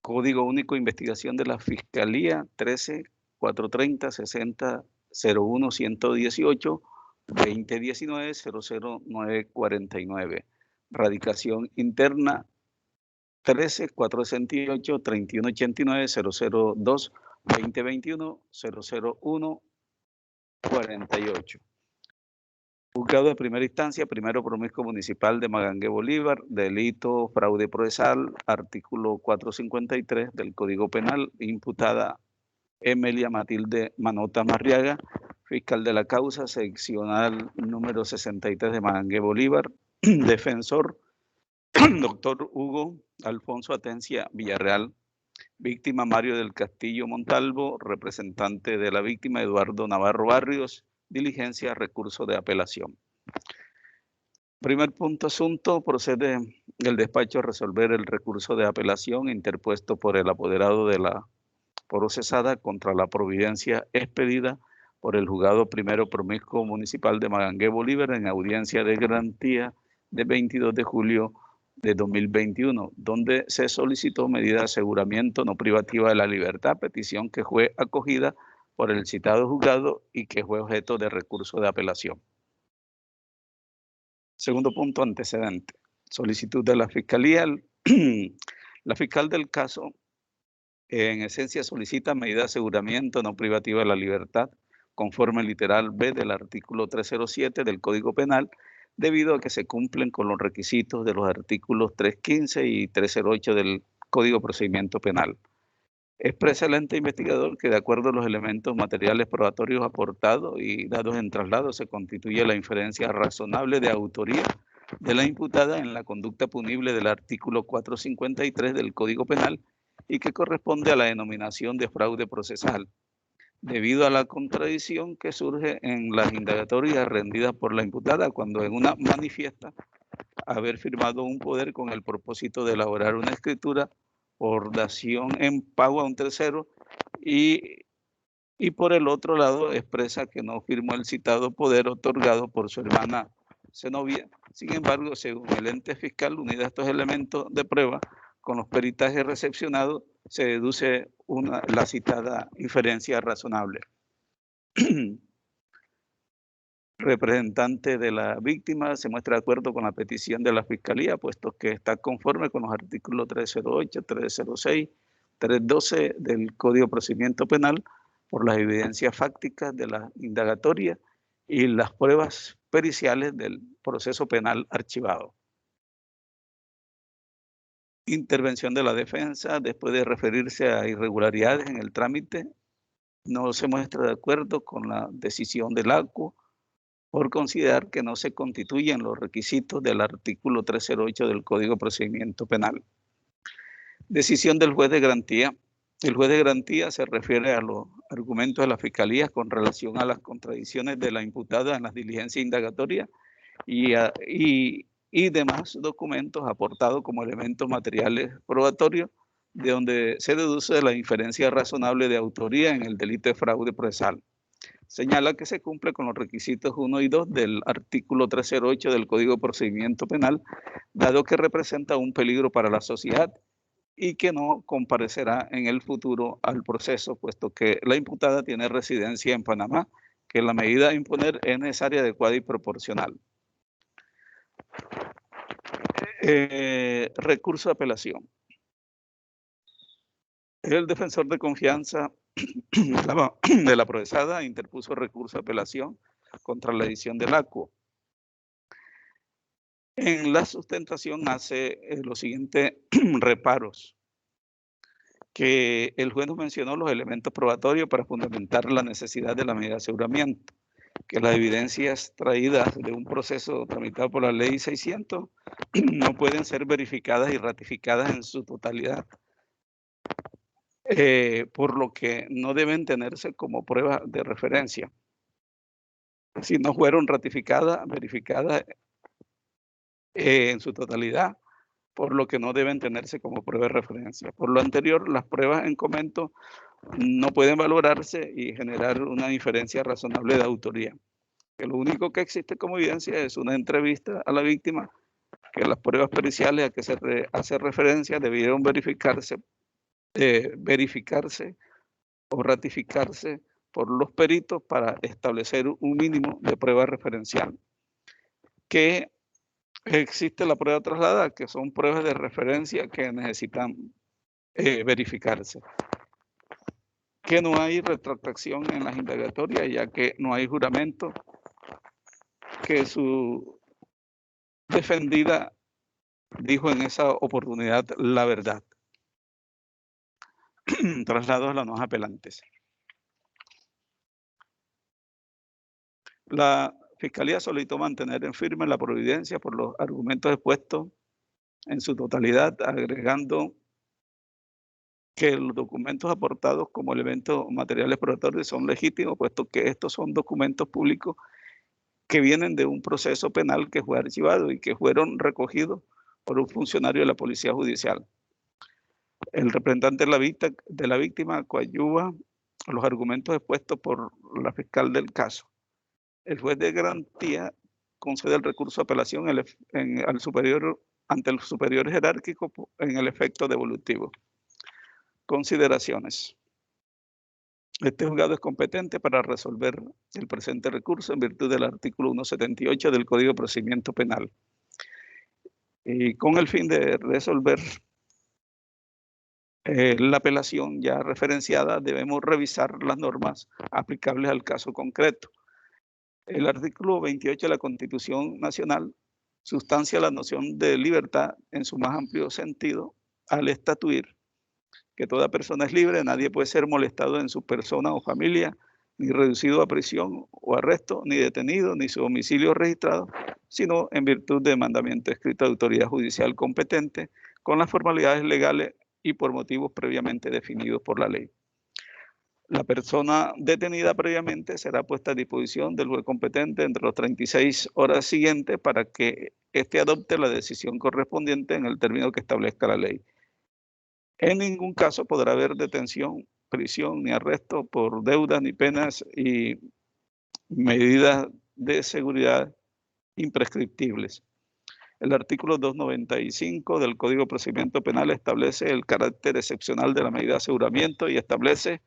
Código Único de Investigación de la Fiscalía 13-430-6001-118, 2019-00949. Radicación interna 13-438-3189-002-2021-00148. Juzgado de primera instancia, primero promiscuo municipal de Magangué, Bolívar, delito fraude procesal, artículo 453 del Código Penal, imputada Emelia Matilde Manota Marriaga, fiscal de la causa, seccional número 63 de Magangué, Bolívar, defensor, doctor Hugo Alfonso Atencia Villarreal, víctima Mario del Castillo Montalvo, representante de la víctima Eduardo Navarro Barrios, diligencia, recurso de apelación. Primer punto asunto, procede el despacho a resolver el recurso de apelación interpuesto por el apoderado de la procesada contra la providencia expedida por el juzgado primero promiscuo municipal de Magangué, Bolívar, en audiencia de garantía de 22 de julio de 2021, donde se solicitó medida de aseguramiento no privativa de la libertad, petición que fue acogida por el citado juzgado y que fue objeto de recurso de apelación. Segundo punto, antecedente. Solicitud de la Fiscalía. La fiscal del caso, en esencia, solicita medida de aseguramiento no privativa de la libertad, conforme al literal B del artículo 307 del Código Penal, debido a que se cumplen con los requisitos de los artículos 315 y 308 del Código de Procedimiento Penal. Expresa el ente investigador que, de acuerdo a los elementos materiales probatorios aportados y dados en traslado, se constituye la inferencia razonable de autoría de la imputada en la conducta punible del artículo 453 del Código Penal y que corresponde a la denominación de fraude procesal, debido a la contradicción que surge en las indagatorias rendidas por la imputada cuando en una manifiesta haber firmado un poder con el propósito de elaborar una escritura por dación en pago a un tercero y por el otro lado expresa que no firmó el citado poder otorgado por su hermana Zenobia. Sin embargo, según el ente fiscal, unido a estos elementos de prueba, con los peritajes recepcionados, se deduce la citada inferencia razonable. Representante de la víctima se muestra de acuerdo con la petición de la Fiscalía, puesto que está conforme con los artículos 308, 306, 312 del Código de Procedimiento Penal por las evidencias fácticas de la indagatoria y las pruebas periciales del proceso penal archivado. Intervención de la defensa, después de referirse a irregularidades en el trámite, no se muestra de acuerdo con la decisión del ACU por considerar que no se constituyen los requisitos del artículo 308 del Código de Procedimiento Penal. Decisión del juez de garantía. El juez de garantía se refiere a los argumentos de la Fiscalía con relación a las contradicciones de la imputada en las diligencias indagatorias y demás documentos aportados como elementos materiales probatorios, de donde se deduce la inferencia razonable de autoría en el delito de fraude procesal. Señala que se cumple con los requisitos 1 y 2 del artículo 308 del Código de Procedimiento Penal, dado que representa un peligro para la sociedad y que no comparecerá en el futuro al proceso, puesto que la imputada tiene residencia en Panamá, que la medida a imponer es necesaria, adecuada y proporcional. Recurso de apelación. El defensor de confianza de la procesada interpuso recurso de apelación contra la decisión del ACU. En la sustentación hace los siguientes reparos, que el juez nos mencionó los elementos probatorios para fundamentar la necesidad de la medida de aseguramiento, que las evidencias traídas de un proceso tramitado por la ley 600 no pueden ser verificadas y ratificadas en su totalidad, por lo que no deben tenerse como pruebas de referencia. Si no fueron ratificadas, verificadas en su totalidad, por lo que no deben tenerse como prueba de referencia. Por lo anterior, las pruebas en comento no pueden valorarse y generar una inferencia razonable de autoría. Que lo único que existe como evidencia es una entrevista a la víctima, que las pruebas periciales a que se hace referencia debieron verificarse verificarse o ratificarse por los peritos para establecer un mínimo de prueba referencial. Que existe la prueba trasladada, que son pruebas de referencia que necesitan verificarse. Que no hay retractación en las indagatorias, ya que no hay juramento, que su defendida dijo en esa oportunidad la verdad. Traslado a las no apelantes. La Fiscalía solicitó mantener en firme la providencia por los argumentos expuestos en su totalidad, agregando que los documentos aportados como elementos materiales probatorios son legítimos, puesto que estos son documentos públicos que vienen de un proceso penal que fue archivado y que fueron recogidos por un funcionario de la Policía Judicial. El representante de la víctima coadyuva los argumentos expuestos por la fiscal del caso. El juez de garantía concede el recurso de apelación ante el superior jerárquico en el efecto devolutivo. Consideraciones. Este juzgado es competente para resolver el presente recurso en virtud del artículo 178 del Código de Procedimiento Penal. Y con el fin de resolver la apelación ya referenciada, debemos revisar las normas aplicables al caso concreto. El artículo 28 de la Constitución Nacional sustancia la noción de libertad en su más amplio sentido al estatuir que toda persona es libre, nadie puede ser molestado en su persona o familia, ni reducido a prisión o arresto, ni detenido, ni su domicilio registrado, sino en virtud de mandamiento escrito de autoridad judicial competente, con las formalidades legales y por motivos previamente definidos por la ley. La persona detenida previamente será puesta a disposición del juez competente entre las 36 horas siguientes para que éste adopte la decisión correspondiente en el término que establezca la ley. En ningún caso podrá haber detención, prisión ni arresto por deudas ni penas y medidas de seguridad imprescriptibles. El artículo 295 del Código de Procedimiento Penal establece el carácter excepcional de la medida de aseguramiento y establece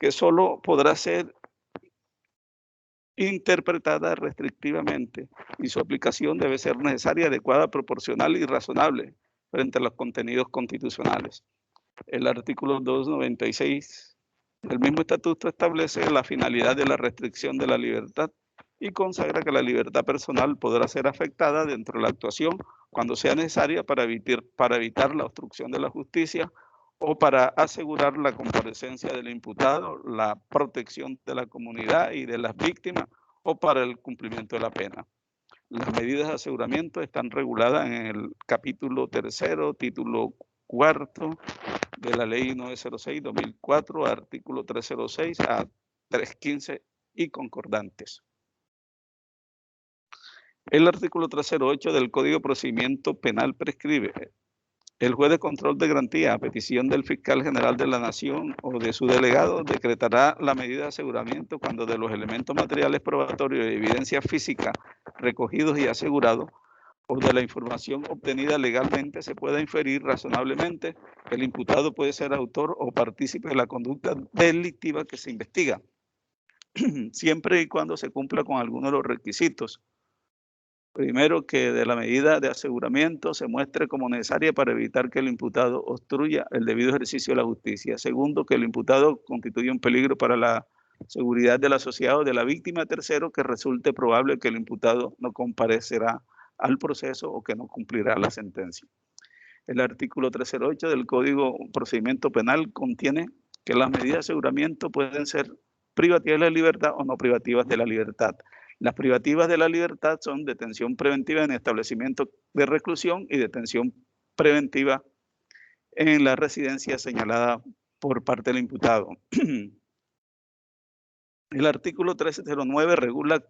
que solo podrá ser interpretada restrictivamente y su aplicación debe ser necesaria, adecuada, proporcional y razonable frente a los contenidos constitucionales. El artículo 296 del mismo estatuto establece la finalidad de la restricción de la libertad y consagra que la libertad personal podrá ser afectada dentro de la actuación cuando sea necesaria para evitar la obstrucción de la justicia o para asegurar la comparecencia del imputado, la protección de la comunidad y de las víctimas o para el cumplimiento de la pena. Las medidas de aseguramiento están reguladas en el capítulo 3, título 4 de la ley 906/2004, artículo 306 a 315 y concordantes. El artículo 308 del Código de Procedimiento Penal prescribe: el juez de control de garantía, a petición del fiscal general de la Nación o de su delegado, decretará la medida de aseguramiento cuando de los elementos materiales probatorios y evidencia física recogidos y asegurados o de la información obtenida legalmente se pueda inferir razonablemente que el imputado puede ser autor o partícipe de la conducta delictiva que se investiga, siempre y cuando se cumpla con algunos de los requisitos. Primero, que de la medida de aseguramiento se muestre como necesaria para evitar que el imputado obstruya el debido ejercicio de la justicia. Segundo, que el imputado constituya un peligro para la seguridad de la sociedad o de la víctima. Tercero, que resulte probable que el imputado no comparecerá al proceso o que no cumplirá la sentencia. El artículo 308 del Código de Procedimiento Penal contiene que las medidas de aseguramiento pueden ser privativas de la libertad o no privativas de la libertad. Las privativas de la libertad son detención preventiva en establecimiento de reclusión y detención preventiva en la residencia señalada por parte del imputado. El artículo 309 regula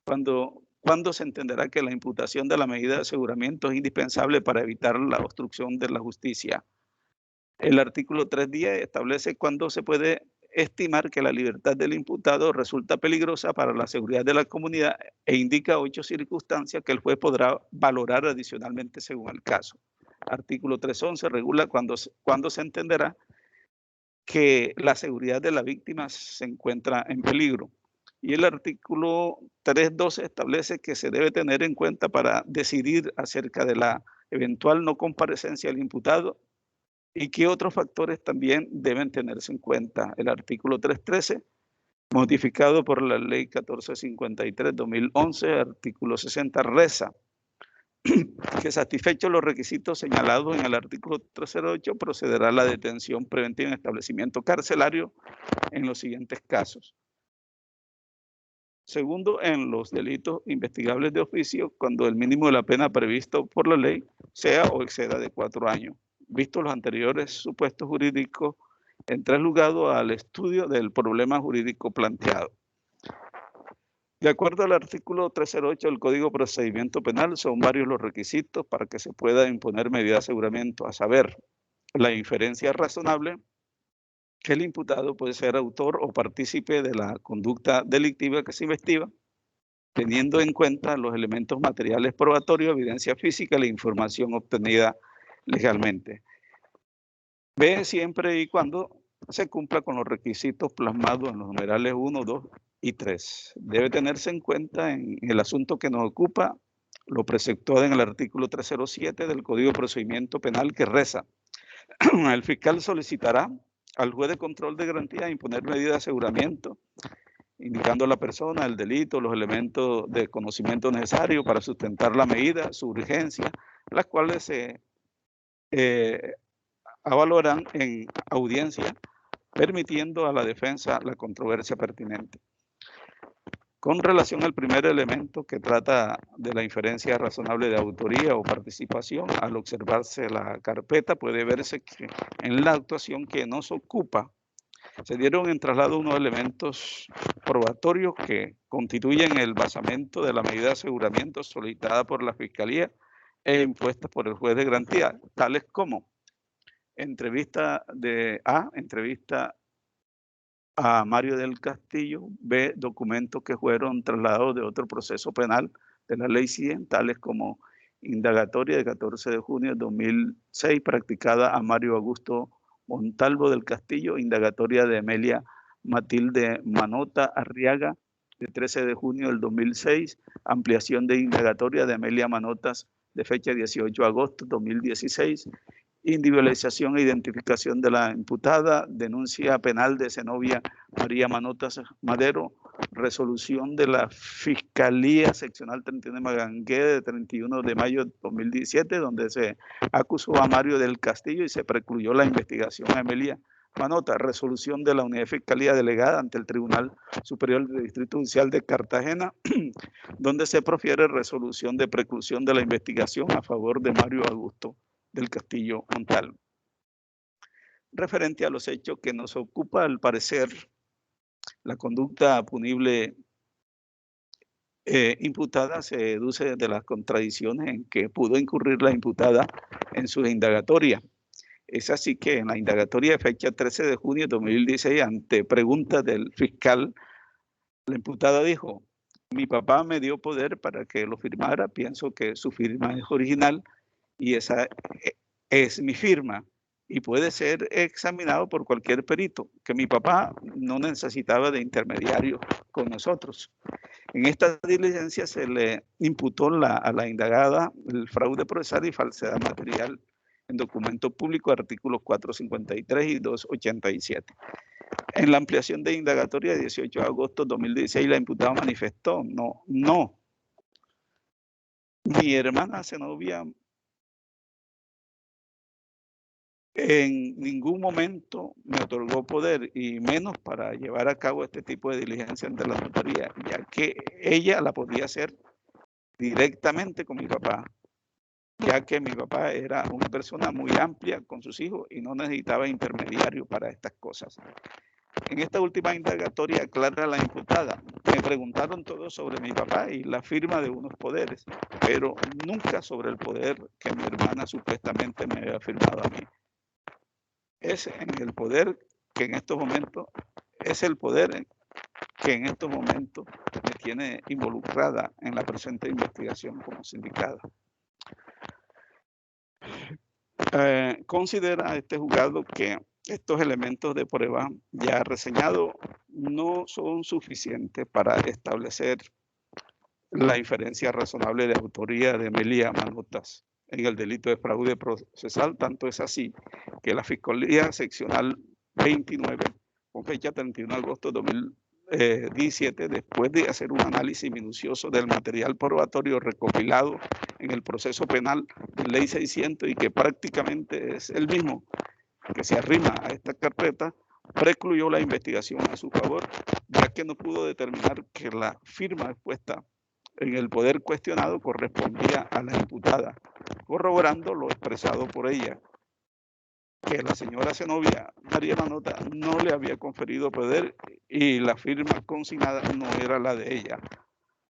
cuándo se entenderá que la imputación de la medida de aseguramiento es indispensable para evitar la obstrucción de la justicia. El artículo 310 establece cuándo se puede estimar que la libertad del imputado resulta peligrosa para la seguridad de la comunidad e indica 8 circunstancias que el juez podrá valorar adicionalmente según el caso. Artículo 311 regula cuándo se entenderá que la seguridad de la víctima se encuentra en peligro. Y el artículo 3.12 establece que se debe tener en cuenta para decidir acerca de la eventual no comparecencia del imputado y qué otros factores también deben tenerse en cuenta. El artículo 3.13, modificado por la ley 1453-2011, artículo 60, reza que satisfechos los requisitos señalados en el artículo 308, procederá a la detención preventiva en establecimiento carcelario en los siguientes casos. Segundo, en los delitos investigables de oficio, cuando el mínimo de la pena previsto por la ley sea o exceda de 4 años. Visto los anteriores supuestos jurídicos, en tres lugares al estudio del problema jurídico planteado. De acuerdo al artículo 308 del Código de Procedimiento Penal, son varios los requisitos para que se pueda imponer medida de aseguramiento, a saber, la inferencia razonable, que el imputado puede ser autor o partícipe de la conducta delictiva que se investiga, teniendo en cuenta los elementos materiales probatorios, evidencia física y la información obtenida legalmente. B, siempre y cuando se cumpla con los requisitos plasmados en los numerales 1, 2 y 3. Debe tenerse en cuenta en el asunto que nos ocupa lo preceptuado en el artículo 307 del Código de Procedimiento Penal, que reza: el fiscal solicitará al juez de control de garantía imponer medidas de aseguramiento, indicando a la persona, el delito, los elementos de conocimiento necesarios para sustentar la medida, su urgencia, las cuales se avaloran en audiencia, permitiendo a la defensa la controversia pertinente. Con relación al primer elemento que trata de la inferencia razonable de autoría o participación, al observarse la carpeta puede verse que en la actuación que nos ocupa se dieron en traslado unos elementos probatorios que constituyen el basamento de la medida de aseguramiento solicitada por la Fiscalía e impuesta por el juez de garantía, tales como entrevista a Mario del Castillo. B, documentos que fueron trasladados de otro proceso penal de la ley 100, tales como indagatoria de 14 de junio de 2006 practicada a Mario Augusto Montalvo del Castillo, indagatoria de Amelia Matilde Manota Arriaga de 13 de junio del 2006, ampliación de indagatoria de Amelia Manotas de fecha 18 de agosto de 2016, individualización e identificación de la imputada, denuncia penal de Zenobia María Manotas Madero, resolución de la Fiscalía Seccional 31 de Magangué de 31 de mayo de 2017, donde se acusó a Mario del Castillo y se precluyó la investigación a Amelia Manota, resolución de la Unidad de Fiscalía delegada ante el Tribunal Superior del Distrito Judicial de Cartagena, donde se profiere resolución de preclusión de la investigación a favor de Mario Augusto del Castillo Montalvo. Referente a los hechos que nos ocupa, al parecer, la conducta punible imputada se deduce de las contradicciones en que pudo incurrir la imputada en su indagatoria. Es así que en la indagatoria de fecha 13 de junio de 2016, ante preguntas del fiscal, la imputada dijo: mi papá me dio poder para que lo firmara, pienso que su firma es original y esa es mi firma y puede ser examinado por cualquier perito, que mi papá no necesitaba de intermediario con nosotros. En esta diligencia se le imputó a la indagada el fraude procesal y falsedad material en documentos públicos, artículos 453 y 287. En la ampliación de indagatoria de 18 de agosto de 2016, la imputada manifestó: no, mi hermana Zenobia en ningún momento me otorgó poder, y menos para llevar a cabo este tipo de diligencia ante la notaría, ya que ella la podía hacer directamente con mi papá, ya que mi papá era una persona muy amplia con sus hijos y no necesitaba intermediario para estas cosas. En esta última indagatoria aclara la imputada: me preguntaron todo sobre mi papá y la firma de unos poderes, pero nunca sobre el poder que mi hermana supuestamente me había firmado a mí. Es en el poder que en estos momentos, es el poder que en estos momentos me tiene involucrada en la presente investigación como sindicada. Considera este juzgado que estos elementos de prueba ya reseñados no son suficientes para establecer la inferencia razonable de autoría de Emilia Manotas en el delito de fraude procesal. Tanto es así que la Fiscalía Seccional 29, con fecha 31 de agosto de 2017, después de hacer un análisis minucioso del material probatorio recopilado en el proceso penal de Ley 600 y que prácticamente es el mismo que se arrima a esta carpeta, precluyó la investigación a su favor, ya que no pudo determinar que la firma expuesta en el poder cuestionado correspondía a la imputada, corroborando lo expresado por ella, que la señora Zenobia María Manota no le había conferido poder y la firma consignada no era la de ella.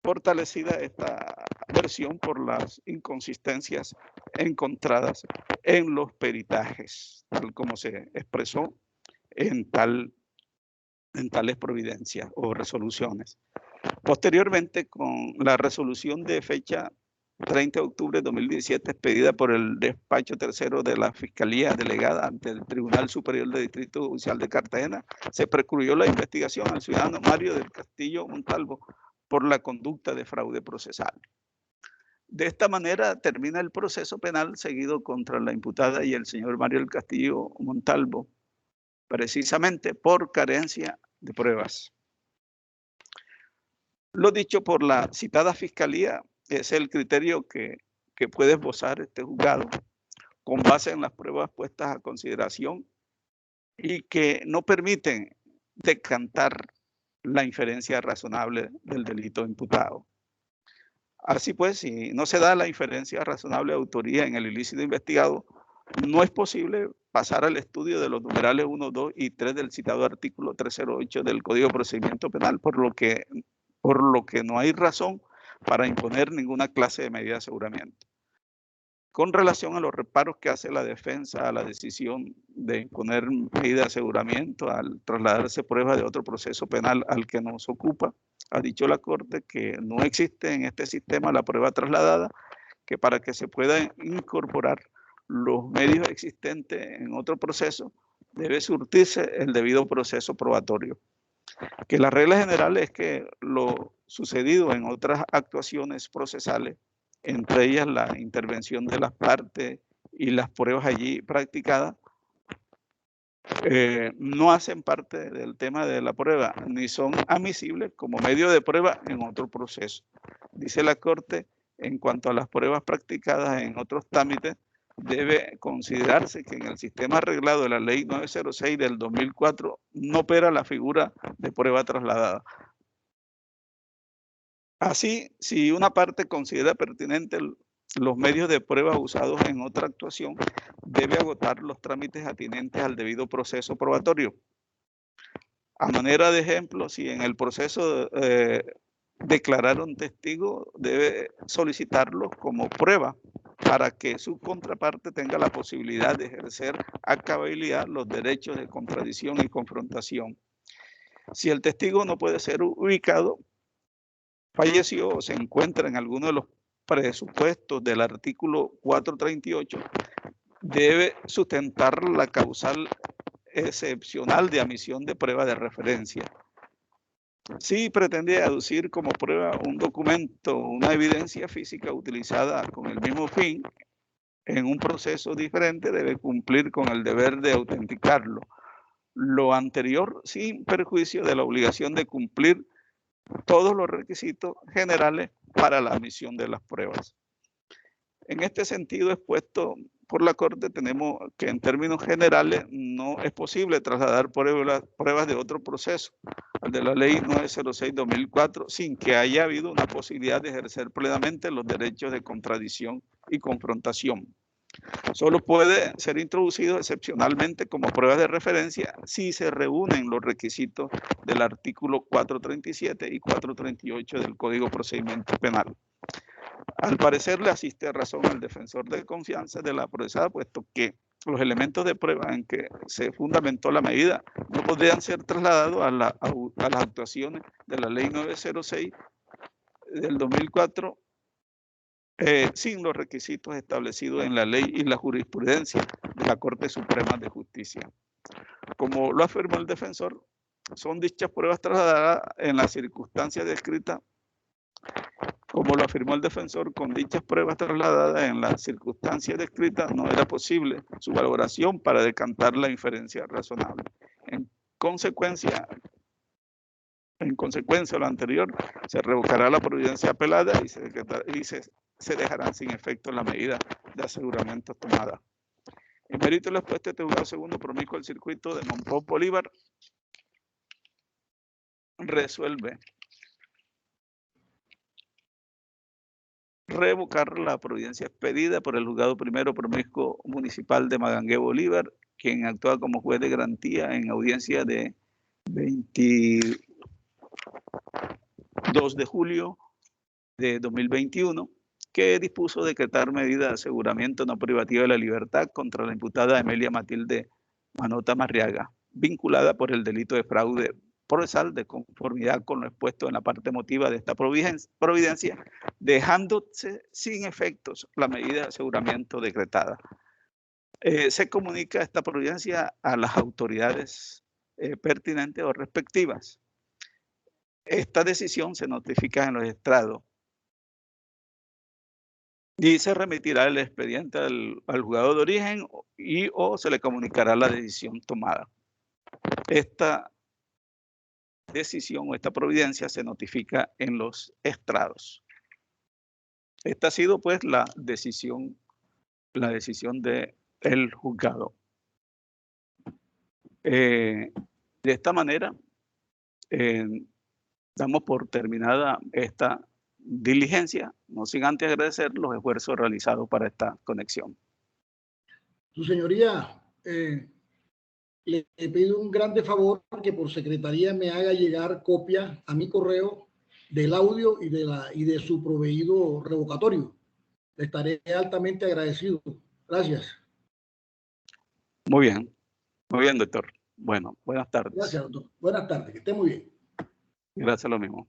Fortalecida esta versión por las inconsistencias encontradas en los peritajes, tal como se expresó en tales providencias o resoluciones. Posteriormente, con la resolución de fecha 30 de octubre de 2017, expedida por el despacho tercero de la Fiscalía Delegada ante el Tribunal Superior de Distrito Judicial de Cartagena, se precluyó la investigación al ciudadano Mario del Castillo Montalvo por la conducta de fraude procesal. De esta manera termina el proceso penal seguido contra la imputada y el señor Mario del Castillo Montalvo, precisamente por carencia de pruebas. Lo dicho por la citada Fiscalía es el criterio que puede esbozar este juzgado con base en las pruebas puestas a consideración y que no permiten decantar la inferencia razonable del delito imputado. Así pues, si no se da la inferencia razonable de autoría en el ilícito investigado, no es posible pasar al estudio de los numerales 1, 2 y 3 del citado artículo 308 del Código de Procedimiento Penal, por lo que no hay razón para imponer ninguna clase de medida de aseguramiento. Con relación a los reparos que hace la defensa a la decisión de imponer medida de aseguramiento al trasladarse pruebas de otro proceso penal al que nos ocupa, ha dicho la Corte que no existe en este sistema la prueba trasladada, que para que se pueda incorporar los medios existentes en otro proceso, debe surtirse el debido proceso probatorio. Que la regla general es que lo sucedido en otras actuaciones procesales, entre ellas la intervención de las partes y las pruebas allí practicadas, no hacen parte del tema de la prueba, ni son admisibles como medio de prueba en otro proceso. Dice la Corte, en cuanto a las pruebas practicadas en otros trámites, debe considerarse que en el sistema arreglado de la Ley 906 del 2004 no opera la figura de prueba trasladada. Así, si una parte considera pertinente los medios de prueba usados en otra actuación, debe agotar los trámites atinentes al debido proceso probatorio. A manera de ejemplo, si en el proceso declararon testigo, debe solicitarlo como prueba para que su contraparte tenga la posibilidad de ejercer a cabalidad los derechos de contradicción y confrontación. Si el testigo no puede ser ubicado, falleció o se encuentra en alguno de los presupuestos del artículo 438, debe sustentar la causal excepcional de admisión de prueba de referencia. Si pretende aducir como prueba un documento, una evidencia física utilizada con el mismo fin, en un proceso diferente debe cumplir con el deber de autenticarlo. Lo anterior sin perjuicio de la obligación de cumplir todos los requisitos generales para la admisión de las pruebas. En este sentido expuesto por la Corte, tenemos que en términos generales no es posible trasladar pruebas de otro proceso, al de la Ley 906-2004, sin que haya habido una posibilidad de ejercer plenamente los derechos de contradicción y confrontación. Solo puede ser introducido excepcionalmente como pruebas de referencia si se reúnen los requisitos del artículo 437 y 438 del Código de Procedimiento Penal. Al parecer le asiste razón al defensor de confianza de la procesada, puesto que los elementos de prueba en que se fundamentó la medida no podrían ser trasladados a las actuaciones de la Ley 906 del 2004 sin los requisitos establecidos en la ley y la jurisprudencia de la Corte Suprema de Justicia. Como lo afirmó el defensor, son dichas pruebas trasladadas en las circunstancias descritas. Como lo afirmó el defensor, con dichas pruebas trasladadas en las circunstancias descritas no era posible su valoración para decantar la inferencia razonable. En consecuencia de lo anterior, se revocará la providencia apelada y se dejarán sin efecto las medidas de aseguramiento tomadas. En mérito de lo expuesto, este juzgado segundo promiscuo del circuito de Monpós Bolívar resuelve revocar la providencia expedida por el juzgado primero promiscuo municipal de Magangué Bolívar, quien actúa como juez de garantía en audiencia de 22 de julio de 2021, que dispuso decretar medida de aseguramiento no privativa de la libertad contra la imputada Emilia Matilde Manota Marriaga, vinculada por el delito de fraude procesal de conformidad con lo expuesto en la parte motiva de esta providencia, dejándose sin efectos la medida de aseguramiento decretada. Se comunica esta providencia a las autoridades pertinentes o respectivas. Esta decisión se notifica en los estrados y se remitirá el expediente al juzgado de origen o se le comunicará la decisión tomada. Esta decisión o esta providencia se notifica en los estrados. Esta ha sido pues la decisión del juzgado. De esta manera damos por terminada esta diligencia, no sin antes agradecer los esfuerzos realizados para esta conexión. Su señoría, le pido un grande favor que por secretaría me haga llegar copia a mi correo del audio y de su proveído revocatorio. Le estaré altamente agradecido. Gracias. Muy bien, doctor. Bueno, buenas tardes. Gracias, doctor. Buenas tardes, que esté muy bien. Gracias, lo mismo.